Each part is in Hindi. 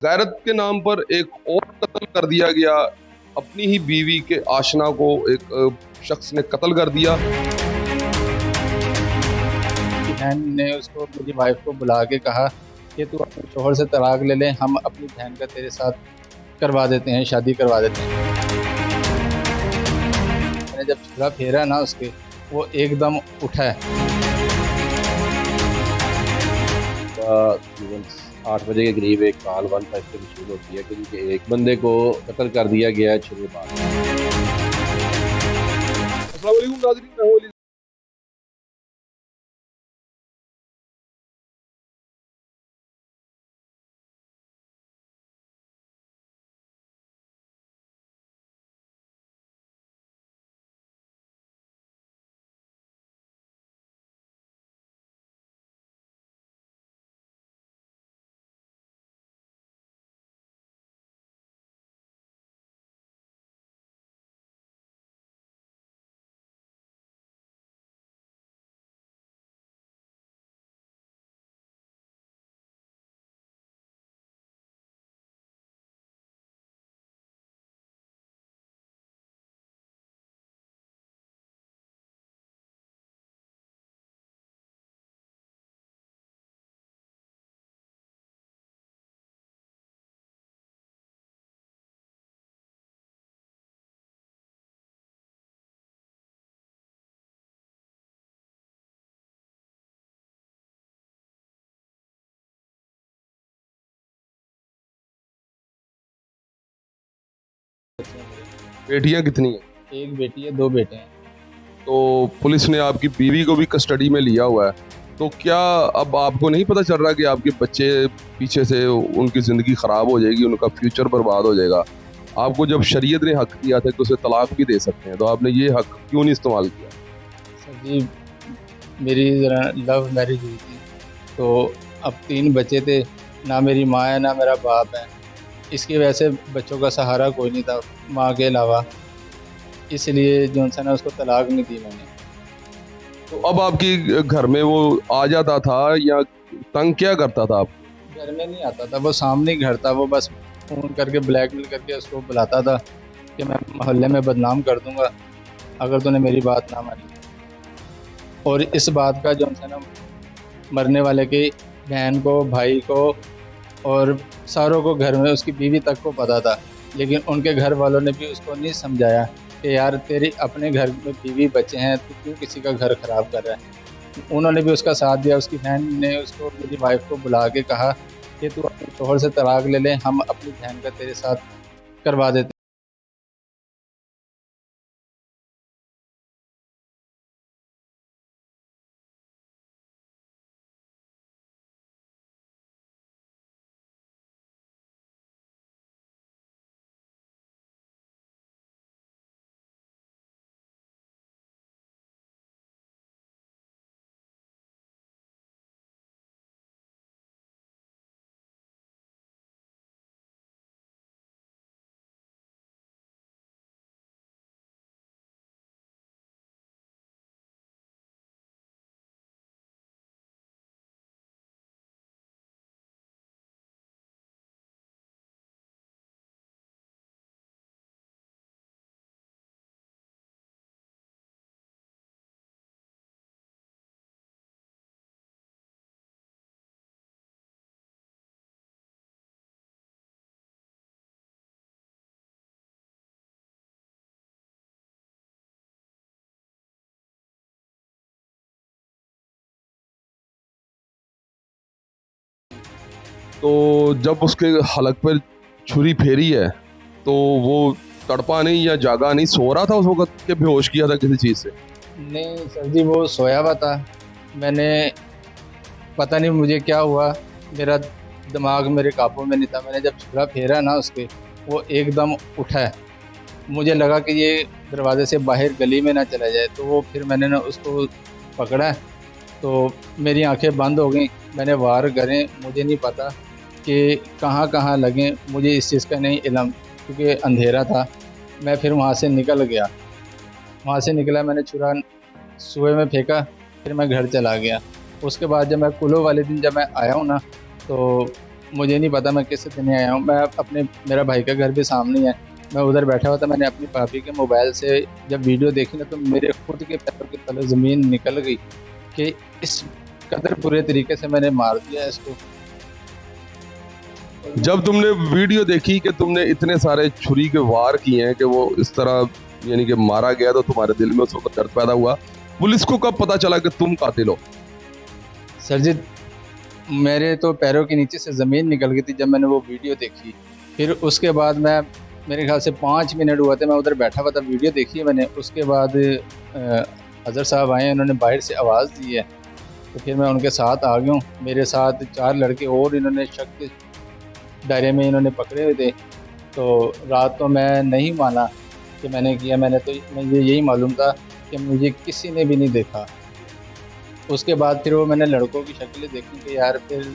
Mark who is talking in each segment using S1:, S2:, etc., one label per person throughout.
S1: गैरत के नाम पर एक और कत्ल कर दिया गया। अपनी ही बीवी के आशना को एक शख्स ने कत्ल कर दिया।
S2: बहन ने उसको, मेरी वाइफ को बुला के कहा कि तू अपने शोहर से तलाक ले ले, हम अपनी बहन का तेरे साथ करवा देते हैं, शादी करवा देते हैं। मैंने जब छुरा फेरा ना उसके, वो एकदम उठा है।
S3: तकरीबन 8 बजे के करीब एक कॉल 152 पे मशहूर होती है कि एक बंदे को कत्ल कर दिया गया है छुरे मार।
S1: अस्सलाम वालेकुम नाज़रीन, मैं हूं अली। बेटियां कितनी हैं?
S2: एक बेटी है, 2 बेटे हैं।
S1: तो पुलिस ने आपकी बीवी को भी कस्टडी में लिया हुआ है। तो क्या अब आपको नहीं पता चल रहा कि आपके बच्चे पीछे से उनकी ज़िंदगी ख़राब हो जाएगी, उनका फ्यूचर बर्बाद हो जाएगा? आपको जब शरीयत ने हक दिया था कि उसे तलाक भी दे सकते हैं, तो आपने ये हक क्यों नहीं इस्तेमाल किया?
S2: सर जी, मेरी ज़रा लव मैरिज हुई थी, तो अब 3 बच्चे थे, ना मेरी माँ है ना मेरा बाप है। इसकी वजह से बच्चों का सहारा कोई नहीं था माँ के अलावा, इसलिए जो सा ना उसको तलाक नहीं दी मैंने।
S1: तो अब आपकी घर में वो आ जाता था या तंग क्या करता था आप?
S2: घर में नहीं आता था, वो सामने ही घर था। वो बस फ़ोन करके ब्लैकमेल करके उसको बुलाता था कि मैं मोहल्ले में बदनाम कर दूंगा अगर तूने मेरी बात ना मानी। और इस बात का जो है ना, मरने वाले की बहन को, भाई को और सारों को, घर में उसकी बीवी तक को पता था, लेकिन उनके घर वालों ने भी उसको नहीं समझाया कि यार तेरी अपने घर में बीवी बच्चे हैं, तो क्यों किसी का घर ख़राब कर रहा है। उन्होंने भी उसका साथ दिया। उसकी बहन ने उसको, मेरी वाइफ को बुला के कहा कि तू अपने शोहर से तलाक ले ले, हम अपनी बहन का तेरे साथ करवा देते हैं।
S1: तो जब उसके हलक पर छुरी फेरी है तो वो तड़पा नहीं या जागा नहीं, सो रहा था उस वक्त के बेहोश किया था किसी चीज़ से?
S2: नहीं सर जी, वो सोया हुआ था। मैंने, पता नहीं मुझे क्या हुआ, मेरा दिमाग मेरे काबू में नहीं था। मैंने जब छुरा फेरा ना उसके, वो एकदम उठा है। मुझे लगा कि ये दरवाजे से बाहर गली में ना चला जाए, तो वो फिर मैंने ना उसको पकड़ा, तो मेरी आंखें बंद हो गई। मैंने वार करे, मुझे नहीं पता कि कहाँ कहाँ लगें, मुझे इस चीज़ का नहीं इल्म, क्योंकि अंधेरा था। मैं फिर वहाँ से निकल गया। वहाँ से निकला, मैंने छुरा सुबह में फेंका, फिर मैं घर चला गया। उसके बाद जब मैं कुल्लू वाले दिन जब मैं आया हूँ ना, तो मुझे नहीं पता मैं किस दिन आया हूँ। मैं अपने मेरा भाई का घर भी सामने ही है, मैं उधर बैठा हुआ था। मैंने अपनी भाभी के मोबाइल से जब वीडियो देखी ना, तो मेरे खुद के पैरों के तले ज़मीन निकल गई कि इस कदर बुरे तरीके से मैंने मार दिया इसको।
S1: जब तुमने वीडियो देखी कि तुमने इतने सारे छुरी के वार किए हैं कि वो इस तरह यानी कि मारा गया, तो तुम्हारे दिल में उस वक्त दर्द पैदा हुआ। पुलिस को कब पता चला कि तुम कातिल हो?
S2: सर जी, मेरे तो पैरों के नीचे से ज़मीन निकल गई थी जब मैंने वो वीडियो देखी। फिर उसके बाद मैं, मेरे ख्याल से 5 मिनट हुआ थे मैं उधर बैठा हुआ था, वीडियो देखी है मैंने। उसके बाद अज़हर साहब आए, उन्होंने बाहर से आवाज़ दी है, तो फिर मैं उनके साथ आ गया हूँ। मेरे साथ 4 लड़के और इन्होंने शक के दायरे में इन्होंने पकड़े हुए थे। तो रात तो मैं नहीं माना कि मैंने किया, मैंने तो मुझे यही मालूम था कि मुझे किसी ने भी नहीं देखा। उसके बाद फिर वो मैंने लड़कों की शक्लें देखी कि यार फिर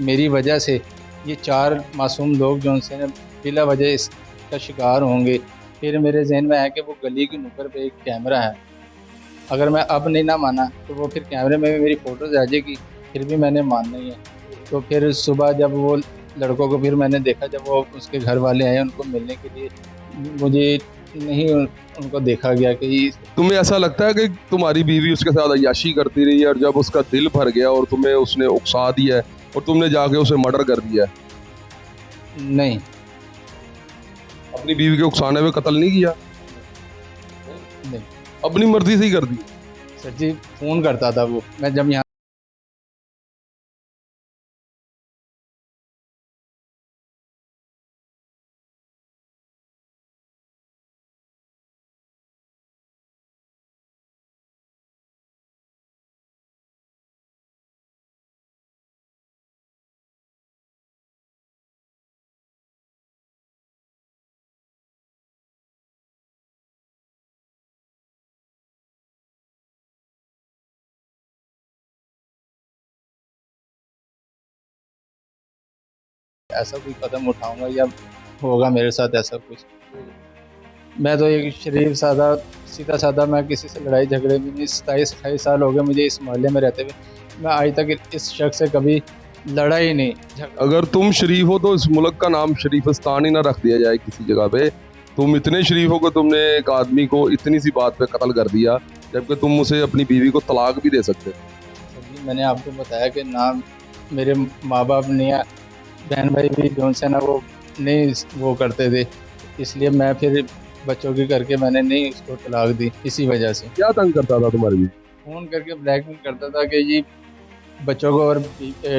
S2: मेरी वजह से ये 4 मासूम लोग जो उनसे न बिला वजह इसका शिकार होंगे। फिर मेरे जहन में आया कि वो गली की नुक्कड़ पे एक कैमरा है, अगर मैं अब नहीं ना माना तो वो फिर कैमरे में भी मेरी फ़ोटोज़ आ जाएगी, फिर भी मैंने मानना ही है। तो फिर सुबह जब वो लड़कों को फिर मैंने देखा, जब वो उसके घर वाले आए उनको मिलने के लिए, मुझे नहीं उनको देखा गया कि
S1: तुम्हें ऐसा लगता है कि तुम्हारी बीवी उसके साथ अय्याशी करती रही है और जब उसका दिल भर गया और तुम्हें उसने उकसा दिया है और तुमने जाके उसे मर्डर कर दिया है?
S2: नहीं।
S1: अपनी बीवी के उकसाने में कत्ल नहीं किया,
S2: नहीं
S1: अपनी मर्जी से ही कर दी?
S2: सर जी, फ़ोन करता था वो, मैं जब यहाँ ऐसा कोई कदम उठाऊंगा या होगा मेरे साथ ऐसा कुछ, मैं तो एक शरीफ सादा सीधा सादा, मैं किसी से लड़ाई झगड़े में नहीं। 27-28 साल हो गए मुझे इस मोहल्ले में रहते हुए, मैं आज तक इस शख्स से कभी लड़ा ही नहीं
S1: अगर तुम शरीफ हो तो इस मुल्क का नाम शरीफिस्तान ही ना रख दिया जाए किसी जगह पे। तुम इतने शरीफ हो कि तुमने एक आदमी को इतनी सी बात पे कत्ल कर दिया, जबकि तुम उसे अपनी बीवी को तलाक भी दे सकते।
S2: जी, मैंने आपको बताया कि ना मेरे माँ बाप नहीं है, बहन भाई भी जो उनसे ना वो नहीं वो करते थे, इसलिए मैं फिर बच्चों की करके मैंने नहीं उसको तलाक दी इसी वजह से।
S1: क्या तंग करता था तुम्हारी बीवी?
S2: फ़ोन करके ब्लैकमेल करता था कि जी बच्चों को और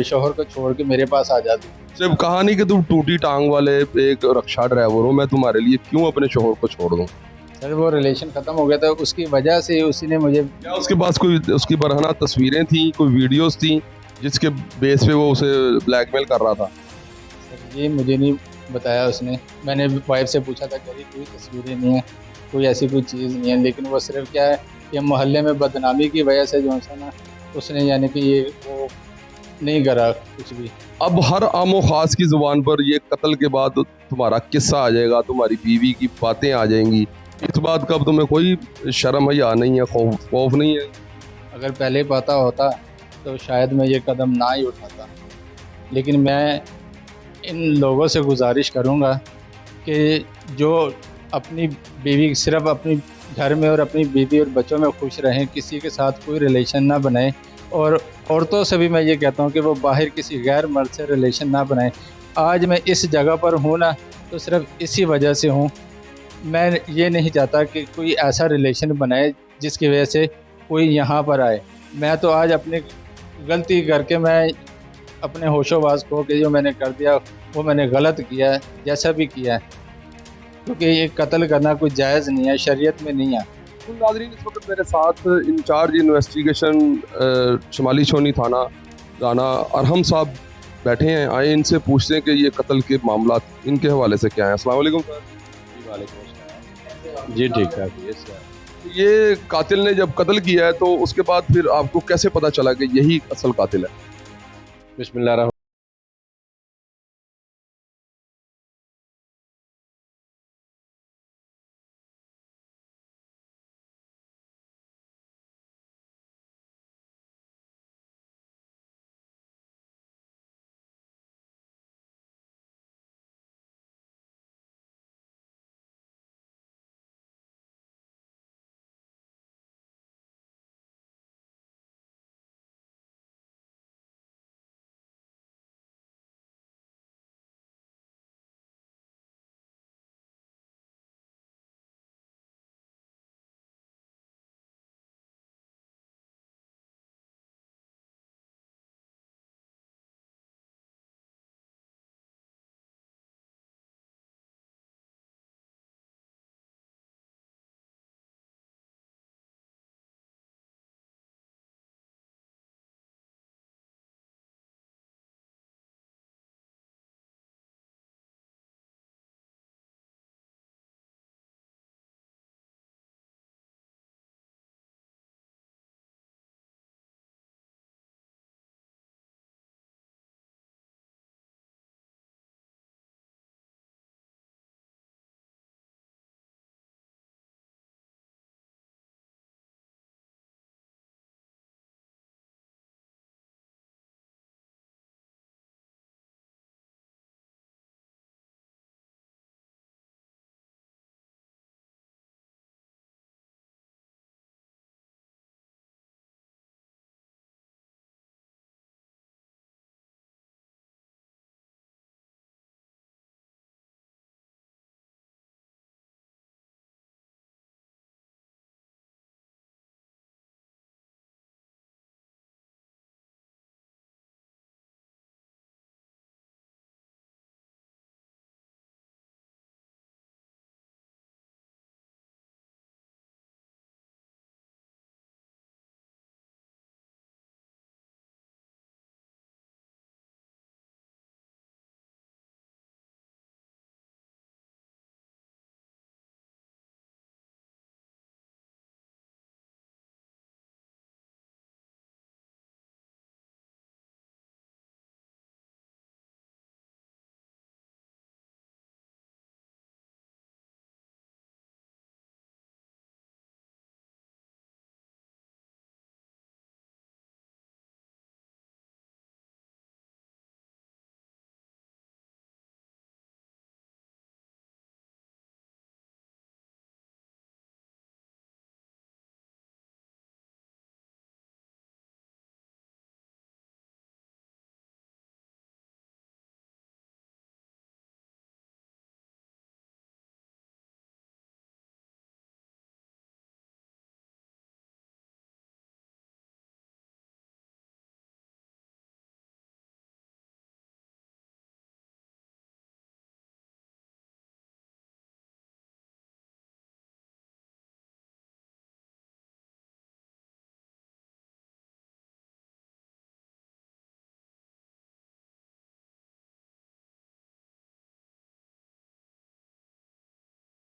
S2: शोहर को छोड़ के मेरे पास आ जाती।
S1: सिर्फ कहानी कि तुम टूटी टांग वाले एक रक्षा ड्राइवर हो, मैं तुम्हारे लिए क्यों अपने शोहर को छोड़ दूं?
S2: सर वो रिलेशन ख़त्म हो गया था, उसकी वजह से उसी ने मुझे।
S1: क्या उसके पास कोई उसकी बरहना तस्वीरें थी, कोई वीडियोस थी जिसके बेस पे वो उसे ब्लैकमेल कर रहा था?
S2: सर ये मुझे नहीं बताया उसने, मैंने वाइफ से पूछा था, करी कोई तस्वीरें नहीं है, कोई ऐसी कोई चीज़ नहीं है, लेकिन वो सिर्फ क्या है कि मोहल्ले में बदनामी की वजह से जो है ना, उसने यानी कि ये वो नहीं करा कुछ भी।
S1: अब हर आमो खास की जुबान पर ये कत्ल के बाद तुम्हारा किस्सा आ जाएगा, तुम्हारी बीवी की बातें आ जाएंगी। इस बात का अब तुम्हें कोई शर्म है या नहीं है, खौफ नहीं है?
S2: अगर पहले पता होता तो शायद मैं ये कदम ना ही उठाता, लेकिन मैं इन लोगों से गुजारिश करूँगा कि जो अपनी बीवी, सिर्फ अपनी घर में और अपनी बीवी और बच्चों में खुश रहें, किसी के साथ कोई रिलेशन ना बनाएं। और औरतों से भी मैं ये कहता हूँ कि वो बाहर किसी गैर मर्द से रिलेशन ना बनाएं। आज मैं इस जगह पर हूँ ना, तो सिर्फ इसी वजह से हूँ। मैं ये नहीं चाहता कि कोई ऐसा रिलेशन बनाए जिसकी वजह से कोई यहाँ पर आए। मैं तो आज अपनी गलती करके मैं अपने होशोबाज खो के जो मैंने कर दिया वो मैंने गलत किया है, जैसा भी किया है, क्योंकि ये कत्ल करना कोई जायज़ नहीं है, शरीयत में नहीं है।
S1: तो नाज़रीन, इस वक्त मेरे साथ इंचार्ज इन्वेस्टिगेशन शमाली छोनी थाना राना अरहम साहब बैठे हैं। आए इनसे पूछते हैं कि ये कत्ल के मामला इनके हवाले से क्या है। अस्सलाम वालेकुम सर।
S3: जी वालेकुम अस्सलाम। जी ठीक ठाक, यस सर।
S1: ये कातिल ने जब कत्ल किया है तो उसके बाद फिर आपको कैसे पता चला कि यही असल कातिल है?
S3: बिस्मिल्लाह।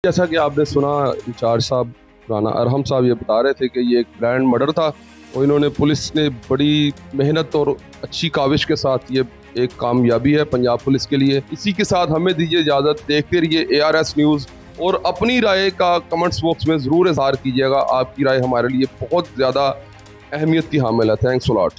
S1: जैसा कि आपने सुना, इंचार्ज साहब राना अरहम साहब ये बता रहे थे कि ये एक ग्रैंड मर्डर था और इन्होंने, पुलिस ने बड़ी मेहनत और अच्छी काविश के साथ ये एक कामयाबी है पंजाब पुलिस के लिए। इसी के साथ हमें दीजिए इजाज़त। देखते रहिए ARS न्यूज़ और अपनी राय का कमेंट्स बॉक्स में ज़रूर इज़हार कीजिएगा। आपकी राय हमारे लिए बहुत ज़्यादा अहमियत की हामिल है। Thanks a lot.